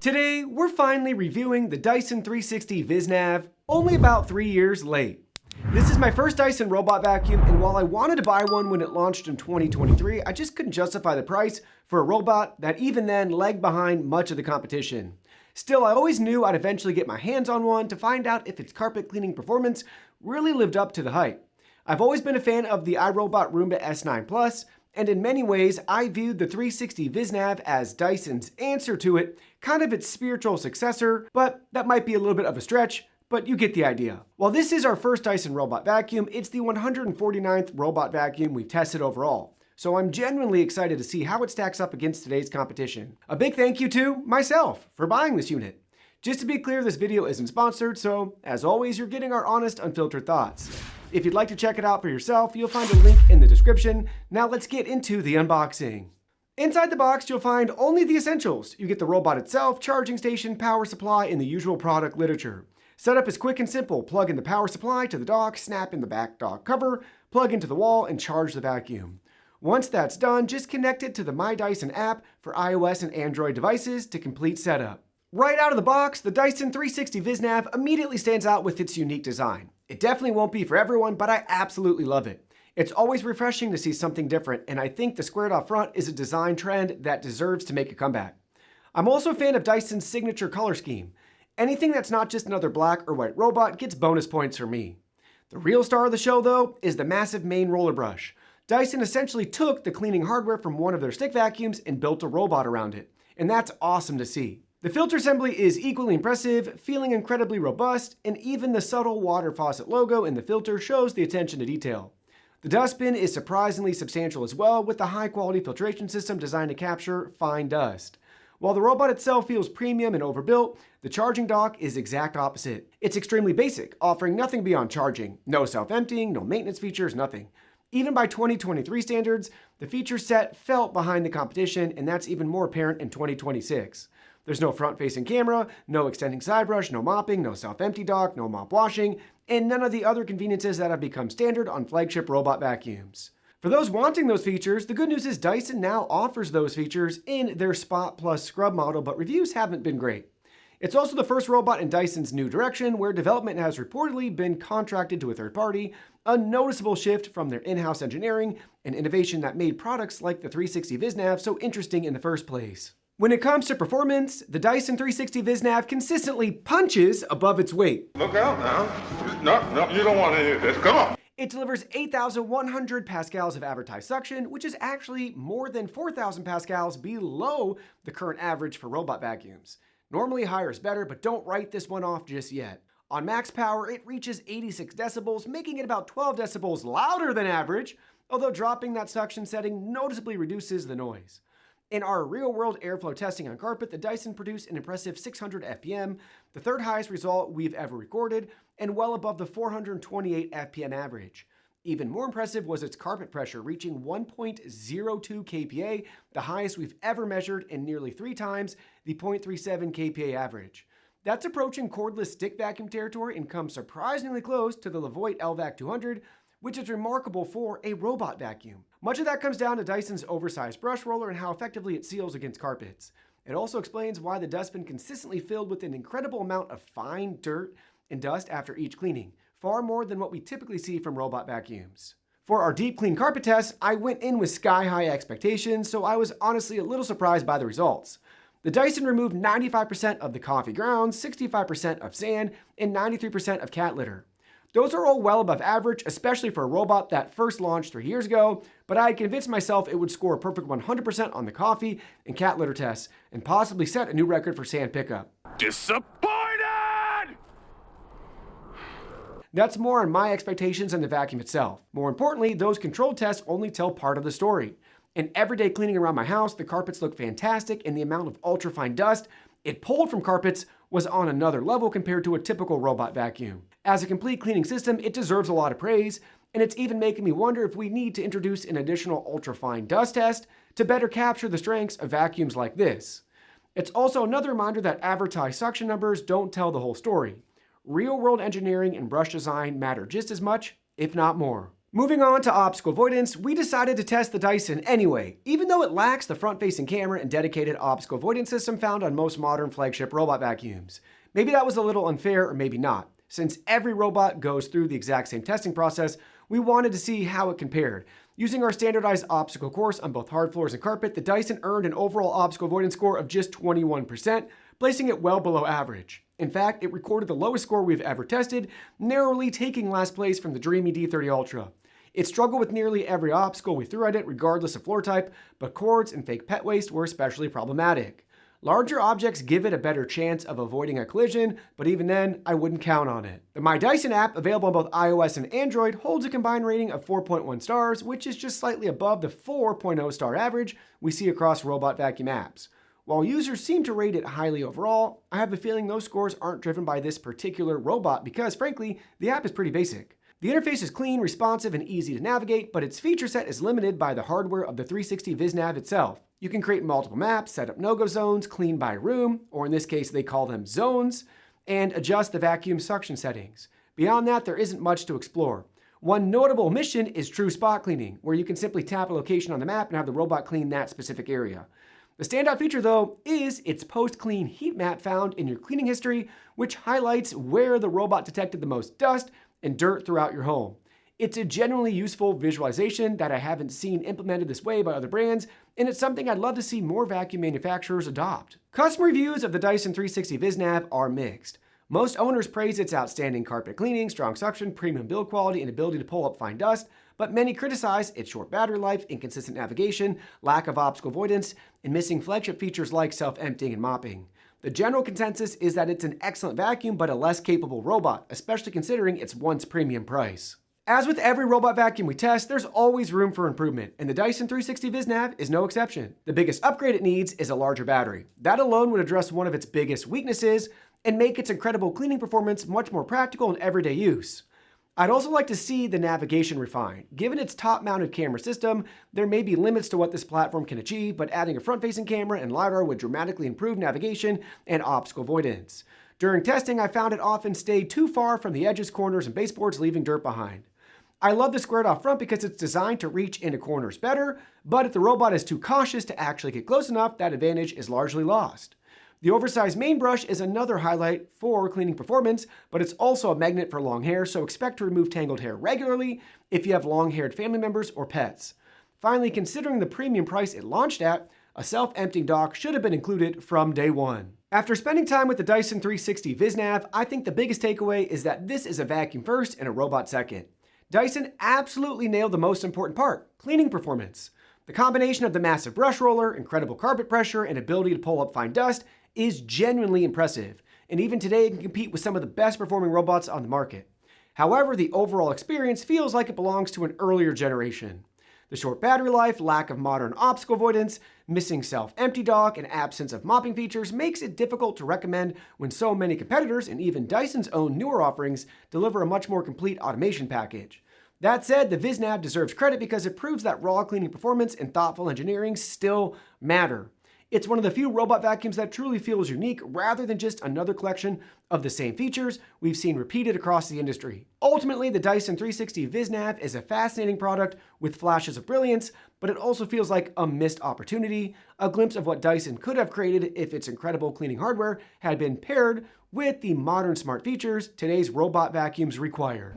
Today, we're finally reviewing the Dyson 360 Vis Nav, only about 3 years late. This is my first Dyson robot vacuum, and while I wanted to buy one when it launched in 2023, I just couldn't justify the price for a robot that even then lagged behind much of the competition. Still, I always knew I'd eventually get my hands on one to find out if its carpet cleaning performance really lived up to the hype. I've always been a fan of the iRobot Roomba S9 Plus, and in many ways, I viewed the 360 Vis Nav as Dyson's answer to it, kind of its spiritual successor, but that might be a little bit of a stretch, but you get the idea. While this is our first Dyson robot vacuum, it's the 149th robot vacuum we've tested overall. So I'm genuinely excited to see how it stacks up against today's competition. A big thank you to myself for buying this unit. Just to be clear, this video isn't sponsored, so as always, you're getting our honest, unfiltered thoughts. If you'd like to check it out for yourself, you'll find a link in the description. Now let's get into the unboxing. Inside the box, you'll find only the essentials. You get the robot itself, charging station, power supply, and the usual product literature. Setup is quick and simple. Plug in the power supply to the dock, snap in the back dock cover, plug into the wall, and charge the vacuum. Once that's done, just connect it to the My Dyson app for iOS and Android devices to complete setup. Right out of the box, the Dyson 360 Vis Nav immediately stands out with its unique design. It definitely won't be for everyone, but I absolutely love it. It's always refreshing to see something different, and I think the squared off front is a design trend that deserves to make a comeback. I'm also a fan of Dyson's signature color scheme. Anything that's not just another black or white robot gets bonus points for me. The real star of the show, though, is the massive main roller brush. Dyson essentially took the cleaning hardware from one of their stick vacuums and built a robot around it, and that's awesome to see. The filter assembly is equally impressive, feeling incredibly robust, and even the subtle water faucet logo in the filter shows the attention to detail. The dustbin is surprisingly substantial as well, with a high-quality filtration system designed to capture fine dust. While the robot itself feels premium and overbuilt, the charging dock is exact opposite. It's extremely basic, offering nothing beyond charging. No self-emptying, no maintenance features, nothing. Even by 2023 standards, the feature set fell behind the competition, and that's even more apparent in 2026. There's no front-facing camera, no extending side brush, no mopping, no self-empty dock, no mop washing, and none of the other conveniences that have become standard on flagship robot vacuums. For those wanting those features, the good news is Dyson now offers those features in their Spot Plus Scrub model, but reviews haven't been great. It's also the first robot in Dyson's new direction, where development has reportedly been contracted to a third party, a noticeable shift from their in-house engineering and innovation that made products like the 360 Vis Nav so interesting in the first place. When it comes to performance, the Dyson 360 Vis Nav consistently punches above its weight. Look out now. No, you don't want any of this. Come on. It delivers 8,100 pascals of advertised suction, which is actually more than 4,000 pascals below the current average for robot vacuums. Normally higher is better, but don't write this one off just yet. On max power, it reaches 86 decibels, making it about 12 decibels louder than average, although dropping that suction setting noticeably reduces the noise. In our real-world airflow testing on carpet, the Dyson produced an impressive 600 FPM, the third highest result we've ever recorded, and well above the 428 FPM average. Even more impressive was its carpet pressure, reaching 1.02 kPa, the highest we've ever measured, and nearly 3 times the 0.37 kPa average. That's approaching cordless stick vacuum territory and comes surprisingly close to the Levoit LVAC 200, which is remarkable for a robot vacuum. Much of that comes down to Dyson's oversized brush roller and how effectively it seals against carpets. It also explains why the dustbin consistently filled with an incredible amount of fine dirt and dust after each cleaning, far more than what we typically see from robot vacuums. For our deep clean carpet test, I went in with sky-high expectations, so I was honestly a little surprised by the results. The Dyson removed 95% of the coffee grounds, 65% of sand, and 93% of cat litter. Those are all well above average, especially for a robot that first launched 3 years ago, but I had convinced myself it would score a perfect 100% on the coffee and cat litter tests, and possibly set a new record for sand pickup. Disappointed! That's more on my expectations than the vacuum itself. More importantly, those controlled tests only tell part of the story. In everyday cleaning around my house, the carpets look fantastic, and the amount of ultrafine dust it pulled from carpets was on another level compared to a typical robot vacuum. As a complete cleaning system, it deserves a lot of praise, and it's even making me wonder if we need to introduce an additional ultrafine dust test to better capture the strengths of vacuums like this. It's also another reminder that advertised suction numbers don't tell the whole story. Real-world engineering and brush design matter just as much, if not more. Moving on to obstacle avoidance, we decided to test the Dyson anyway, even though it lacks the front-facing camera and dedicated obstacle avoidance system found on most modern flagship robot vacuums. Maybe that was a little unfair, or maybe not. Since every robot goes through the exact same testing process, we wanted to see how it compared. Using our standardized obstacle course on both hard floors and carpet, the Dyson earned an overall obstacle avoidance score of just 21%, placing it well below average. In fact, it recorded the lowest score we've ever tested, narrowly taking last place from the Dreamy D30 Ultra. It struggled with nearly every obstacle we threw at it, regardless of floor type, but cords and fake pet waste were especially problematic. Larger objects give it a better chance of avoiding a collision, but even then, I wouldn't count on it. The My Dyson app, available on both iOS and Android, holds a combined rating of 4.1 stars, which is just slightly above the 4.0 star average we see across robot vacuum apps. While users seem to rate it highly overall, I have a feeling those scores aren't driven by this particular robot because, frankly, the app is pretty basic. The interface is clean, responsive, and easy to navigate, but its feature set is limited by the hardware of the 360 Vis Nav itself. You can create multiple maps, set up no-go zones, clean by room, or in this case they call them zones, and adjust the vacuum suction settings. Beyond that, there isn't much to explore. One notable omission is true spot cleaning, where you can simply tap a location on the map and have the robot clean that specific area. The standout feature, though, is its post-clean heat map found in your cleaning history, which highlights where the robot detected the most dust and dirt throughout your home. It's a genuinely useful visualization that I haven't seen implemented this way by other brands, and it's something I'd love to see more vacuum manufacturers adopt. Customer reviews of the Dyson 360 Vis Nav are mixed. Most owners praise its outstanding carpet cleaning, strong suction, premium build quality, and ability to pull up fine dust, but many criticize its short battery life, inconsistent navigation, lack of obstacle avoidance, and missing flagship features like self-emptying and mopping. The general consensus is that it's an excellent vacuum, but a less capable robot, especially considering its once premium price. As with every robot vacuum we test, there's always room for improvement, and the Dyson 360 Vis Nav is no exception. The biggest upgrade it needs is a larger battery. That alone would address one of its biggest weaknesses and make its incredible cleaning performance much more practical in everyday use. I'd also like to see the navigation refined. Given its top-mounted camera system, there may be limits to what this platform can achieve, but adding a front-facing camera and LiDAR would dramatically improve navigation and obstacle avoidance. During testing, I found it often stayed too far from the edges, corners, and baseboards, leaving dirt behind. I love the squared-off front because it's designed to reach into corners better, but if the robot is too cautious to actually get close enough, that advantage is largely lost. The oversized main brush is another highlight for cleaning performance, but it's also a magnet for long hair, so expect to remove tangled hair regularly if you have long-haired family members or pets. Finally, considering the premium price it launched at, a self-emptying dock should have been included from day one. After spending time with the Dyson 360 Vis Nav, I think the biggest takeaway is that this is a vacuum first and a robot second. Dyson absolutely nailed the most important part, cleaning performance. The combination of the massive brush roller, incredible carpet pressure, and ability to pull up fine dust is genuinely impressive, and even today it can compete with some of the best performing robots on the market. However, the overall experience feels like it belongs to an earlier generation. The short battery life, lack of modern obstacle avoidance, missing self-empty dock, and absence of mopping features makes it difficult to recommend when so many competitors and even Dyson's own newer offerings deliver a much more complete automation package. That said, the Vis Nav deserves credit because it proves that raw cleaning performance and thoughtful engineering still matter. It's one of the few robot vacuums that truly feels unique rather than just another collection of the same features we've seen repeated across the industry. Ultimately, the Dyson 360 Vis Nav is a fascinating product with flashes of brilliance, but it also feels like a missed opportunity, a glimpse of what Dyson could have created if its incredible cleaning hardware had been paired with the modern smart features today's robot vacuums require.